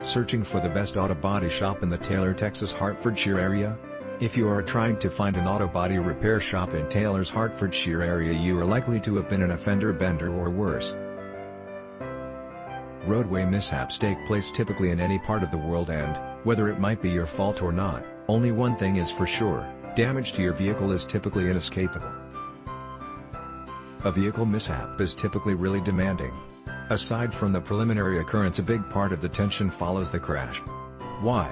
Searching for the best auto body shop in the Taylor, Texas, Hertfordshire area? If you are trying to find an auto body repair shop in Taylor's Hertfordshire area, you are likely to have been in a fender bender or worse. Roadway mishaps take place typically in any part of the world, and, whether it might be your fault or not, only one thing is for sure: damage to your vehicle is typically inescapable. A vehicle mishap is typically really demanding. Aside from the preliminary occurrence, a big part of the tension follows the crash. Why?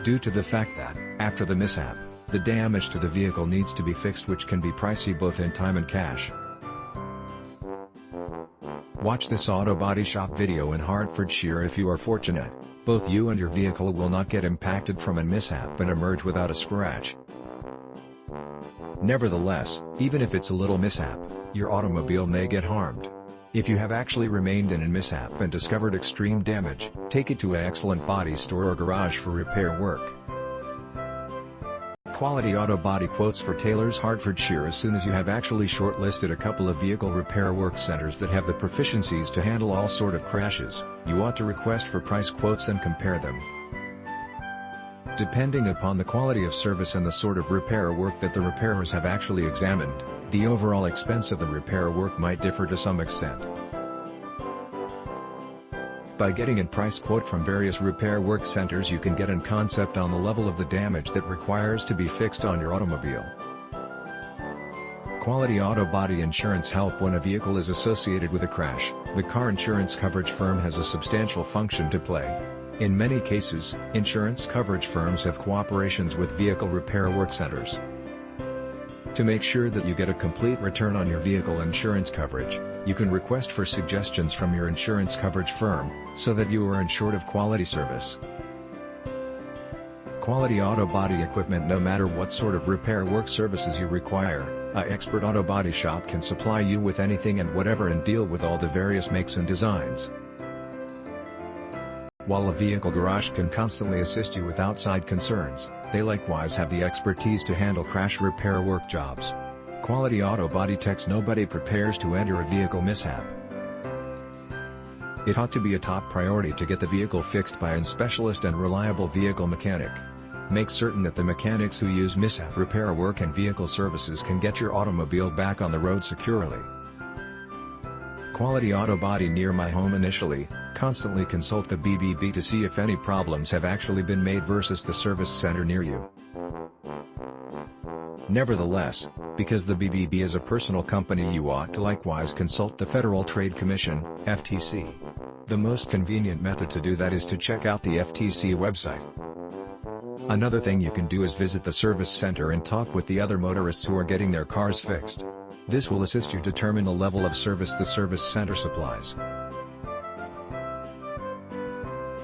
Due to the fact that, after the mishap, the damage to the vehicle needs to be fixed, which can be pricey both in time and cash. Watch this auto body shop video in Hertfordshire. If you are fortunate, both you and your vehicle will not get impacted from a mishap and emerge without a scratch. Nevertheless, even if it's a little mishap, your automobile may get harmed. If you have actually remained in a mishap and discovered extreme damage, take it to an excellent body store or garage for repair work. Quality auto body quotes for Taylor's Hertfordshire. As soon as you have actually shortlisted a couple of vehicle repair work centers that have the proficiencies to handle all sort of crashes, you ought to request for price quotes and compare them. Depending upon the quality of service and the sort of repair work that the repairers have actually examined, the overall expense of the repair work might differ to some extent. By getting a price quote from various repair work centers, you can get a concept on the level of the damage that requires to be fixed on your automobile. Quality auto body insurance help when a vehicle is associated with a crash. The car insurance coverage firm has a substantial function to play. In many cases, insurance coverage firms have cooperations with vehicle repair work centers. To make sure that you get a complete return on your vehicle insurance coverage, you can request for suggestions from your insurance coverage firm, so that you are ensured of quality service. Quality auto body equipment. No matter what sort of repair work services you require, an expert auto body shop can supply you with anything and whatever and deal with all the various makes and designs. While a vehicle garage can constantly assist you with outside concerns, they likewise have the expertise to handle crash repair work jobs. Quality auto body techs. Nobody prepares to enter a vehicle mishap. It ought to be a top priority to get the vehicle fixed by a specialist and reliable vehicle mechanic. Make certain that the mechanics who use mishap repair work and vehicle services can get your automobile back on the road securely. Quality auto body near my home. Initially, constantly consult the BBB to see if any problems have actually been made versus the service center near you. Nevertheless, because the BBB is a personal company, you ought to likewise consult the Federal Trade Commission, FTC. The most convenient method to do that is to check out the FTC website. Another thing you can do is visit the service center and talk with the other motorists who are getting their cars fixed. This will assist you determine the level of service the service center supplies.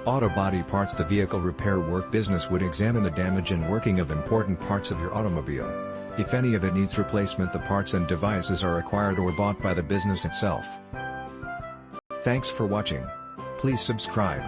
Auto body parts. The vehicle repair work business would examine the damage and working of important parts of your automobile. If any of it needs replacement, the parts and devices are acquired or bought by the business itself. Thanks for watching. Please subscribe.